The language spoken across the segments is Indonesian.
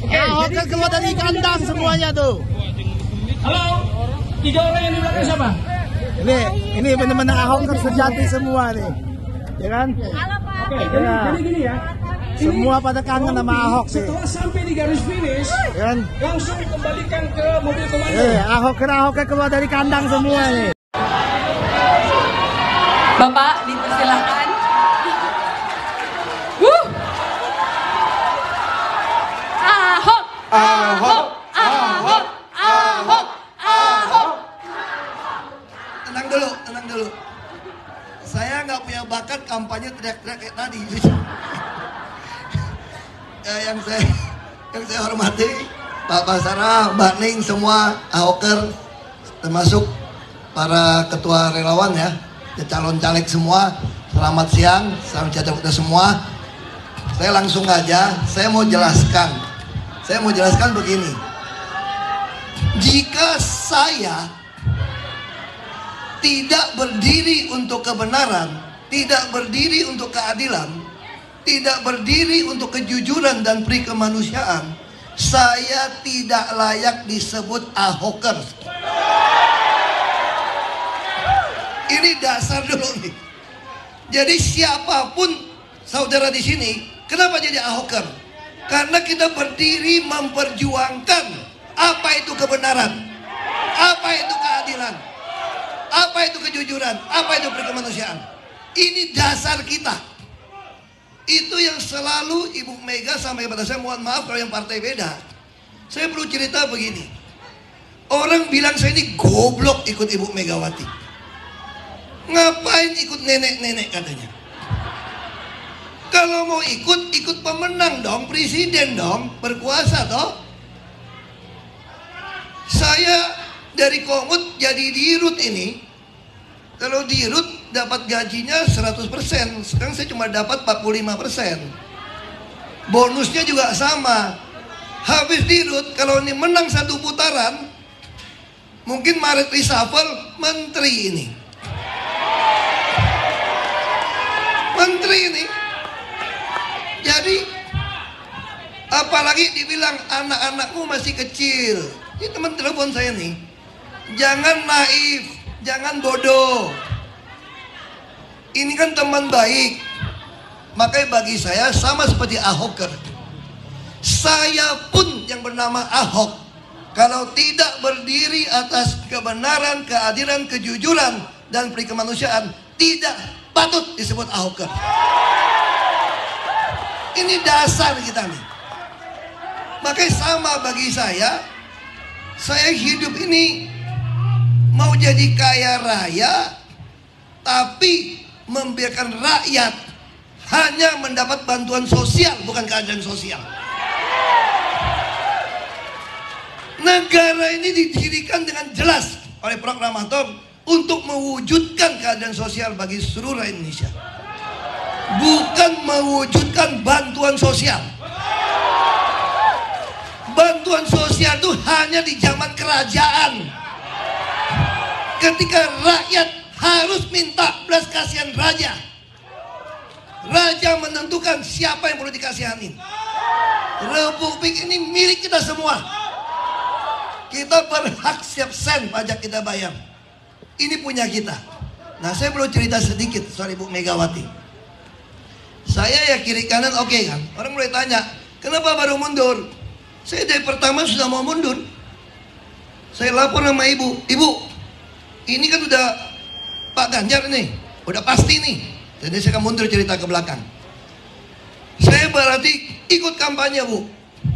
Ahok kan keluar dari kandang semuanya tuh. Halo, 3 orang yang di belakang siapa? Ini benar-benar Ahok kan sejati semua nih, ya kan? Oke, jadi gini ya. Semua pada kangen sama Ahok sih. Setelah sampai di garis finish, Ya kan? langsung dikembalikan ke mobil komando. Ahok kan keluar dari kandang semua nih. Bapak dipersilahkan. Ahok, Ahok, Ahok, Ahok, Ahok. Tenang dulu. Saya nggak punya bakat kampanye teriak-teriak kayak tadi. Yang saya hormati Pak Basara, Mbak Ning, semua Ahoker, termasuk para ketua relawan ya, calon caleg semua. Selamat siang, salam sejahtera kita semua. Saya langsung aja, saya mau jelaskan begini. Jika saya tidak berdiri untuk kebenaran, tidak berdiri untuk keadilan, tidak berdiri untuk kejujuran dan peri kemanusiaan, saya tidak layak disebut Ahoker. Ini dasar dulu nih. Jadi siapapun saudara di sini, kenapa jadi Ahoker? Karena kita berdiri memperjuangkan apa itu kebenaran, apa itu keadilan, apa itu kejujuran, apa itu peri kemanusiaan. Ini dasar kita. Itu yang selalu Ibu Mega sampai pada saya, mohon maaf kalau yang partai beda. Saya perlu cerita begini. Orang bilang saya ini goblok ikut Ibu Megawati. Ngapain ikut nenek-nenek katanya. Kalau mau ikut pemenang dong, presiden dong, berkuasa toh. Saya dari Komus jadi dirut ini. Kalau dirut dapat gajinya 100%, sekarang saya cuma dapat 45%. Bonusnya juga sama. Habis dirut, kalau ini menang 1 putaran, mungkin Maret reshuffle menteri ini. Menteri ini. Jadi apalagi dibilang anak-anakmu masih kecil. Ini teman telepon saya nih. Jangan naif, jangan bodoh. Ini kan teman baik. Makanya bagi saya sama seperti Ahoker. Saya pun yang bernama Ahok, kalau tidak berdiri atas kebenaran, keadilan, kejujuran, dan peri kemanusiaan, tidak patut disebut Ahoker. Ini dasar kita nih. Makanya sama bagi saya hidup ini mau jadi kaya raya, tapi membiarkan rakyat hanya mendapat bantuan sosial, bukan keadilan sosial. Negara ini didirikan dengan jelas oleh proklamator untuk mewujudkan keadilan sosial bagi seluruh Indonesia, bukan mewujudkan bantuan sosial. Bantuan sosial itu hanya di zaman kerajaan, ketika rakyat harus minta belas kasihan raja. Raja menentukan siapa yang perlu dikasihanin. Republik ini milik kita semua. Kita berhak setiap sen pajak kita bayar. Ini punya kita. Nah, saya perlu cerita sedikit soal Ibu Megawati. Saya ya kiri kanan oke kan. Orang mulai tanya, kenapa baru mundur? Saya dari pertama sudah mau mundur. Saya lapor sama ibu. Ibu, ini kan udah Pak Ganjar nih, udah pasti nih. Jadi saya akan mundur cerita ke belakang. Saya berarti ikut kampanye Bu.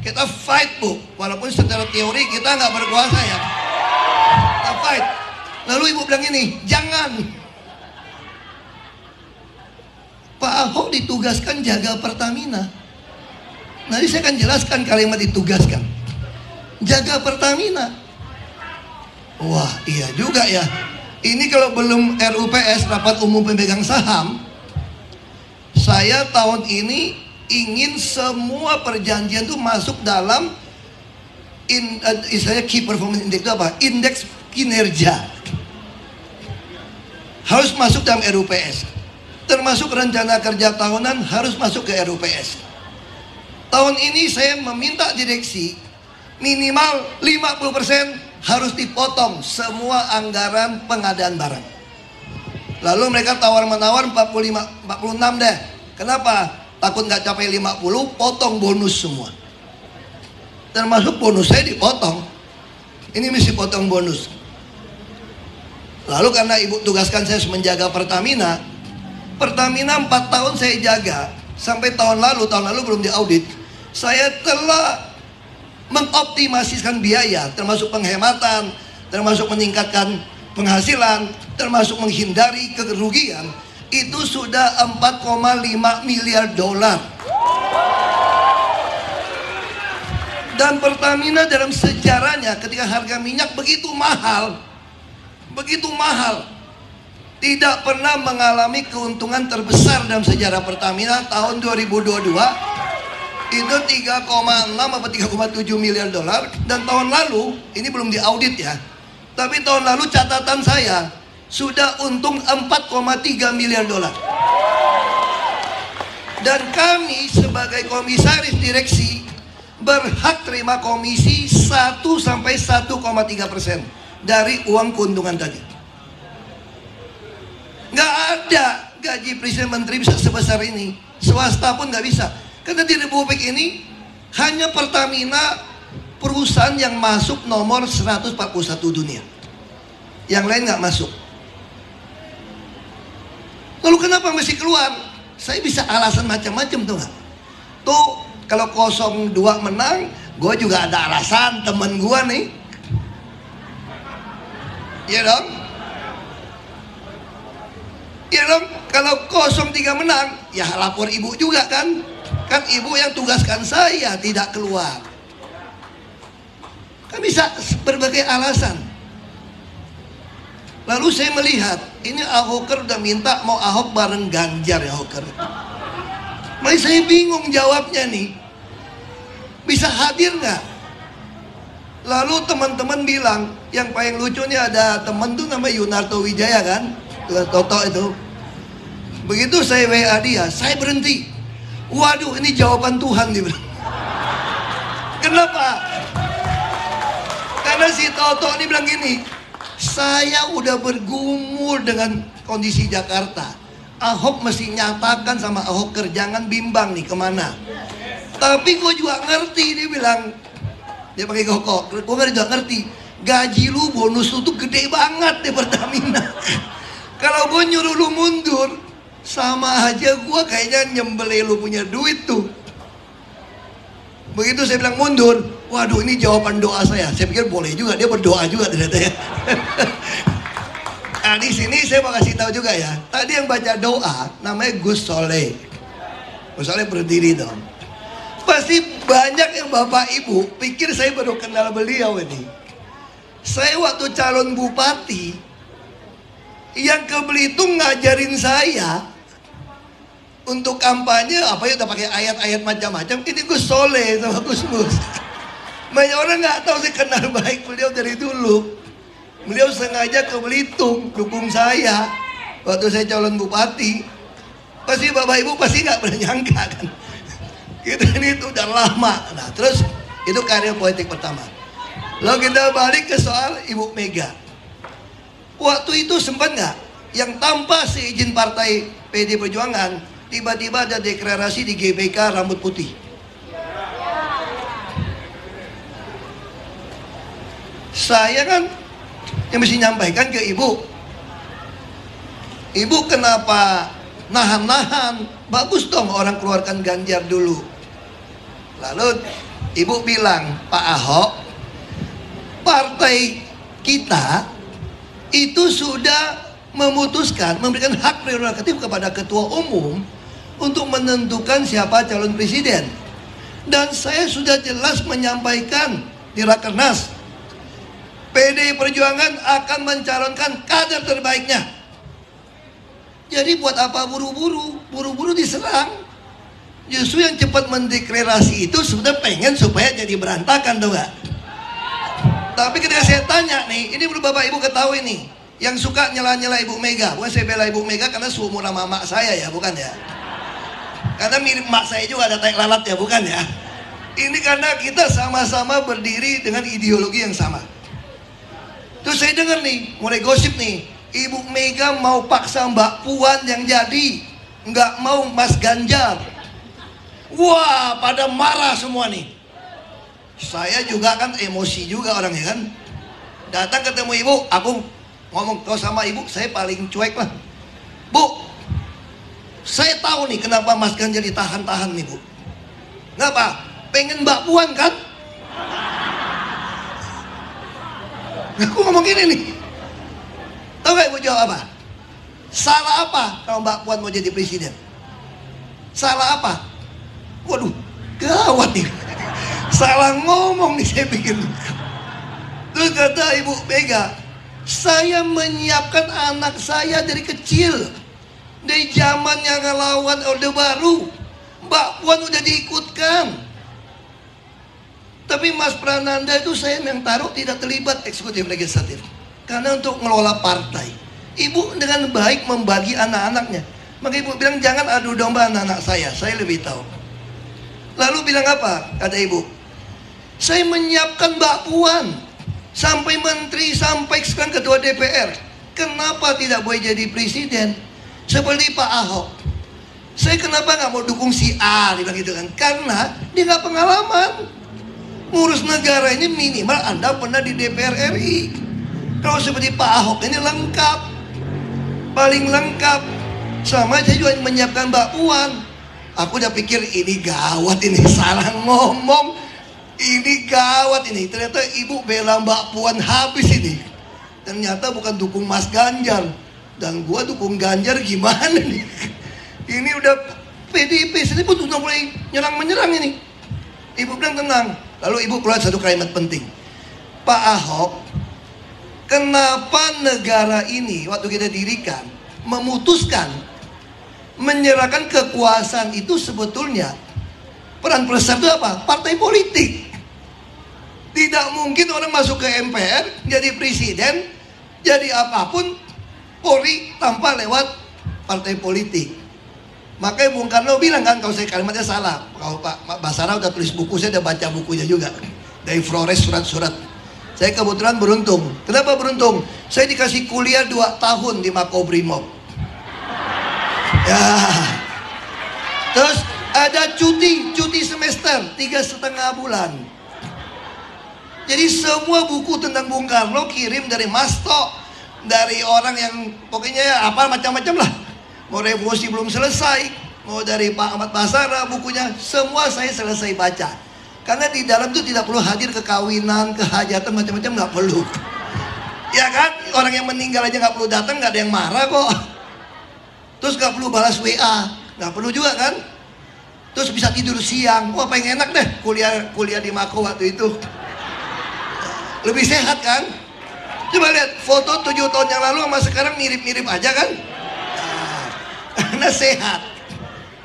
Kita fight Bu. Walaupun secara teori kita nggak berkuasa ya. Kita fight. Lalu ibu bilang ini, jangan. Pak Ahok ditugaskan jaga Pertamina. Nanti saya akan jelaskan kalimat ditugaskan. Jaga Pertamina. Wah iya juga ya. Ini kalau belum RUPS, rapat umum pemegang saham, saya tahun ini ingin semua perjanjian itu masuk dalam istilahnya key performance index itu apa? Indeks kinerja. Harus masuk dalam RUPS. Termasuk rencana kerja tahunan harus masuk ke RUPS. Tahun ini saya meminta direksi minimal 50% harus dipotong semua anggaran pengadaan barang. Lalu mereka tawar-menawar 46 deh. Kenapa? Takut nggak capai 50, potong bonus semua. Termasuk bonus saya dipotong. Ini mesti potong bonus. Lalu karena ibu tugaskan saya menjaga Pertamina 4 tahun saya jaga. Sampai tahun lalu belum diaudit. Saya telah mengoptimasikan biaya, termasuk penghematan, termasuk meningkatkan penghasilan, termasuk menghindari kerugian. Itu sudah 4,5 miliar dolar. Dan Pertamina dalam sejarahnya ketika harga minyak begitu mahal, tidak pernah mengalami keuntungan terbesar dalam sejarah Pertamina. Tahun 2022 itu 3,6 atau 3,7 miliar dolar. Dan tahun lalu, ini belum diaudit ya, tapi tahun lalu catatan saya sudah untung 4,3 miliar dolar. Dan kami sebagai komisaris direksi berhak terima komisi 1-1,3% dari uang keuntungan tadi. Nggak ada gaji presiden menteri bisa sebesar ini. Swasta pun nggak bisa. Karena di Republik ini hanya Pertamina perusahaan yang masuk nomor 141 dunia. Yang lain nggak masuk. Lalu kenapa mesti keluar? Saya bisa alasan macam-macam tuh nggak? Tuh kalau 02 menang, gue juga ada alasan, temen gue nih. Iya dong? Iya dong? Kalau 03 menang, ya lapor ibu juga kan? Kan ibu yang tugaskan saya tidak keluar. Kan bisa berbagai alasan. Lalu saya melihat, ini Ahoker udah minta mau Ahok bareng Ganjar ya Ahoker. Makanya saya bingung jawabnya nih. Bisa hadir nggak? Lalu teman-teman bilang, yang paling lucu nih ada teman tuh namanya Yunarto Wijaya kan? Toto itu. Begitu saya WA dia, saya berhenti. Waduh, ini jawaban Tuhan dia bilang. Kenapa? Karena si Toto ini bilang gini, saya udah bergumul dengan kondisi Jakarta. Ahok mesti nyatakan sama Ahoker, jangan bimbang nih kemana. Tapi gue juga ngerti, dia bilang. Dia pakai koko, gue juga ngerti. Gaji lu, bonus lu tuh gede banget di Pertamina. Kalau gue nyuruh lu mundur, sama aja gue kayaknya nyembelih lu punya duit tuh. Begitu saya bilang mundur, waduh ini jawaban doa saya. Saya pikir boleh juga, dia berdoa juga ternyata ya. Nah di sini saya mau kasih tahu juga ya. Tadi yang baca doa namanya Gus Soleh. Gus Soleh berdiri dong. Pasti banyak yang bapak ibu pikir saya baru kenal beliau ini. Saya waktu calon bupati, yang ke Belitung ngajarin saya untuk kampanye apa ya, udah pakai ayat-ayat macam-macam. Ini Gus Soleh sama Gus Mus. Banyak orang nggak tahu saya kenal baik beliau dari dulu. Beliau sengaja ke Belitung dukung saya waktu saya calon bupati. Pasti bapak ibu pasti nggak pernah nyangka kan. Kita ini itu udah lama. Nah terus itu karir politik pertama. Lalu kita balik ke soal Ibu Mega. Waktu itu sempat nggak yang tanpa seizin partai PD Perjuangan tiba-tiba ada deklarasi di GBK rambut putih. Saya kan yang mesti nyampaikan ke ibu, ibu kenapa nahan-nahan? Bagus dong orang keluarkan Ganjar dulu. Lalu ibu bilang, Pak Ahok, partai kita itu sudah memutuskan memberikan hak prerogatif kepada ketua umum untuk menentukan siapa calon presiden. Dan saya sudah jelas menyampaikan di Rakernas, PD Perjuangan akan mencalonkan kader terbaiknya. Jadi buat apa buru-buru diserang? Justru yang cepat mendeklarasi itu sebenarnya pengen supaya jadi berantakan tuh gak? Tapi ketika saya tanya nih, ini perlu bapak ibu ketahui nih, yang suka nyela-nyela Ibu Mega, bukan saya bela Ibu Mega karena seumuran mama saya ya, bukan ya. Karena mirip mak saya juga ada tai lalat ya, bukan ya? Ini karena kita sama-sama berdiri dengan ideologi yang sama. Terus saya dengar nih, mulai gosip nih, Ibu Mega mau paksa Mbak Puan yang jadi, nggak mau Mas Ganjar. Wah, pada marah semua nih. Saya juga kan emosi juga orangnya kan. Datang ketemu ibu, aku ngomong kau sama ibu, saya paling cuek lah. Bu, saya tahu nih kenapa Mas Ganjar ditahan-tahan nih bu. Kenapa? Pengen Mbak Puan kan? Aku ngomong gini nih. Tahu gak ibu jawab apa? Salah apa kalau Mbak Puan mau jadi presiden? Salah apa? Waduh, gawat nih. Salah ngomong nih saya pikir. Terus kata Ibu Mega, saya menyiapkan anak saya dari kecil. Dari zamannya ngelawan Orde Baru, Mbak Puan udah diikutkan. Tapi Mas Prananda itu saya yang taruh tidak terlibat eksekutif legislatif. Karena untuk ngelola partai. Ibu dengan baik membagi anak-anaknya. Maka ibu bilang jangan adu domba anak-anak saya lebih tahu. Lalu bilang apa? Kata ibu, saya menyiapkan Mbak Puan sampai menteri, sampai sekarang ketua DPR. Kenapa tidak boleh jadi presiden? Seperti Pak Ahok. Saya kenapa nggak mau dukung si A? Dia bilang gitu kan. Karena dia nggak pengalaman. Ngurus negara ini minimal Anda pernah di DPR RI. Kalau seperti Pak Ahok ini lengkap. Paling lengkap. Sama saya juga menyiapkan Mbak Puan. Aku udah pikir ini gawat ini. Salah ngomong. Ini gawat ini. Ternyata ibu bela Mbak Puan habis ini. Ternyata bukan dukung Mas Ganjar. Dan gua dukung Ganjar gimana nih. Ini udah PDIP sendiri pun udah mulai nyerang-menyerang ini. Ibu bilang tenang. Lalu ibu keluar satu kalimat penting. Pak Ahok, kenapa negara ini waktu kita dirikan memutuskan menyerahkan kekuasaan itu sebetulnya peran besar itu apa? Partai politik. Tidak mungkin orang masuk ke MPR jadi presiden, jadi apapun Polri tanpa lewat partai politik. Makanya Bung Karno bilang kan, kalau saya kalimatnya salah. Kalau Pak Basara udah tulis buku, saya udah baca bukunya juga. Dari Flores surat-surat. Saya kebetulan beruntung. Kenapa beruntung? Saya dikasih kuliah 2 tahun di Makobrimob. Ya. Terus ada cuti semester 3,5 bulan. Jadi semua buku tentang Bung Karno kirim dari Masto, dari orang yang pokoknya apa macam-macam lah. Mau revolusi belum selesai, mau dari Pak Ahmad Basara bukunya, semua saya selesai baca. Karena di dalam itu tidak perlu hadir kekawinan, kehajatan macam-macam, nggak perlu. Ya kan, orang yang meninggal aja nggak perlu datang, nggak ada yang marah kok. Terus nggak perlu balas WA, nggak perlu juga kan. Terus bisa tidur siang, wah pengen enak deh kuliah di Mako waktu itu. Lebih sehat kan? Coba lihat foto 7 tahun yang lalu sama sekarang mirip-mirip aja kan? Karena sehat,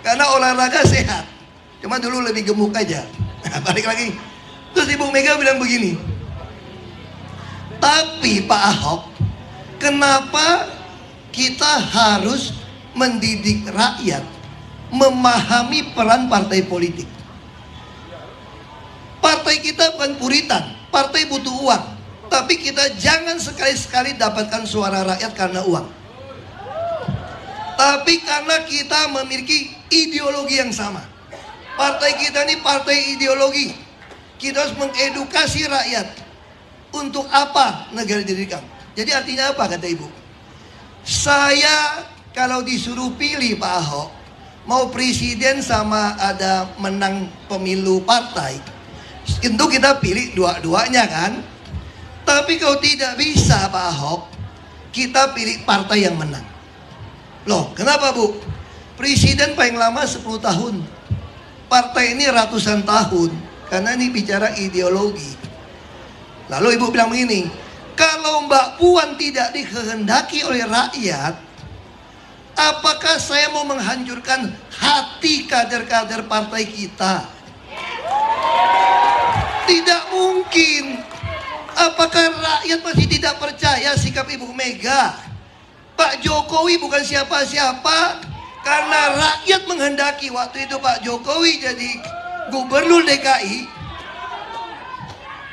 karena olahraga sehat. Cuma dulu lebih gemuk aja. Balik lagi. Terus Ibu Mega bilang begini, tapi Pak Ahok, kenapa kita harus mendidik rakyat memahami peran partai politik? Partai kita bukan puritan, partai butuh uang. Tapi kita jangan sekali-sekali dapatkan suara rakyat karena uang. Tapi karena kita memiliki ideologi yang sama. Partai kita ini partai ideologi. Kita harus mengedukasi rakyat. Untuk apa negara didirikan? Jadi artinya apa kata ibu? Saya kalau disuruh pilih Pak Ahok, mau presiden sama ada menang pemilu partai, tentu kita pilih dua-duanya kan. Tapi kalau tidak bisa Pak Ahok, kita pilih partai yang menang. Loh, kenapa Bu? Presiden paling lama 10 tahun. Partai ini ratusan tahun. Karena ini bicara ideologi. Lalu ibu bilang begini, kalau Mbak Puan tidak dikehendaki oleh rakyat, apakah saya mau menghancurkan hati kader-kader partai kita? Tidak mungkin. Apakah rakyat masih tidak percaya sikap Ibu Mega? Pak Jokowi bukan siapa-siapa. Karena rakyat menghendaki waktu itu Pak Jokowi jadi gubernur DKI,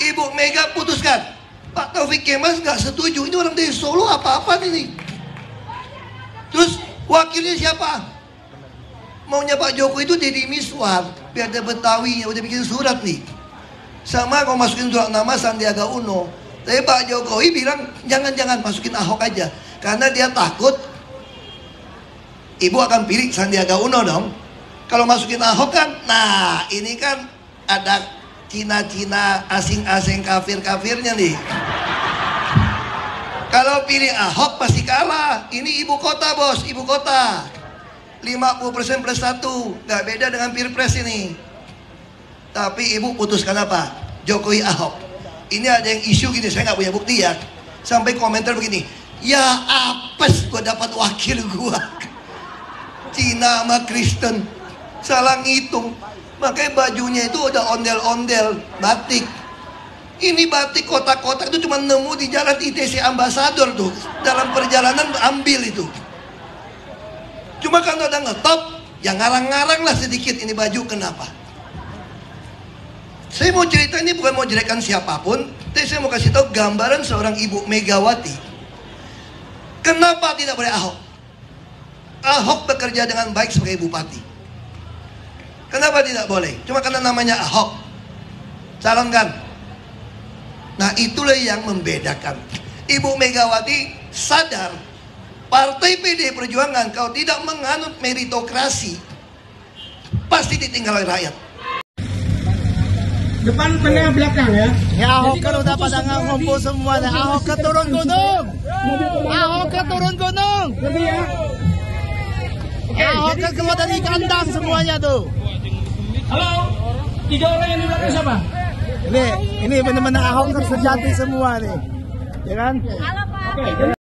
Ibu Mega putuskan. Pak Taufik Kemas nggak setuju. Ini orang dari Solo apa-apa ini. Terus wakilnya siapa? Maunya Pak Jokowi itu jadi Miswar, biar ada Betawinya. Udah bikin surat nih. Sama kalau masukin surat nama Sandiaga Uno. Tapi Pak Jokowi bilang jangan-jangan masukin Ahok aja, karena dia takut Ibu akan pilih Sandiaga Uno dong. Kalau masukin Ahok kan, nah ini kan ada Cina-Cina, asing-asing, kafir-kafirnya nih. Kalau pilih Ahok pasti kalah. Ini ibu kota bos, ibu kota 50% plus 1, gak beda dengan Pilpres ini. Tapi ibu putuskan apa? Jokowi Ahok. Ini ada yang isu gini, saya gak punya bukti ya. Sampai komentar begini, ya apes gue dapat wakil gue. Cina sama Kristen, salah ngitung. Makanya bajunya itu udah ondel-ondel batik. Ini batik kotak-kotak itu cuma nemu di jalan ITC Ambasador tuh. Dalam perjalanan ambil itu. Cuma kalau udah ngetop, ya ngarang-ngarang lah sedikit ini baju kenapa. Saya mau cerita ini bukan mau jelekkan siapapun, tapi saya mau kasih tahu gambaran seorang Ibu Megawati. Kenapa tidak boleh Ahok? Ahok bekerja dengan baik sebagai bupati. Kenapa tidak boleh? Cuma karena namanya Ahok. Calonkan. Nah itulah yang membedakan. Ibu Megawati sadar Partai PD Perjuangan kalau tidak menganut meritokrasi pasti ditinggal oleh rakyat. Depan, tengah, belakang ya. Ya Ahok kan udah pada ngumpul semua. Ahok ke turun gunung. Ahok ke turun gunung. Ahok ke keluar dari kandang semuanya tuh. Halo, 3 orang yang di belakang siapa? Ini benar-benar Ahok kan sejati semua nih. Ya kan? Oke.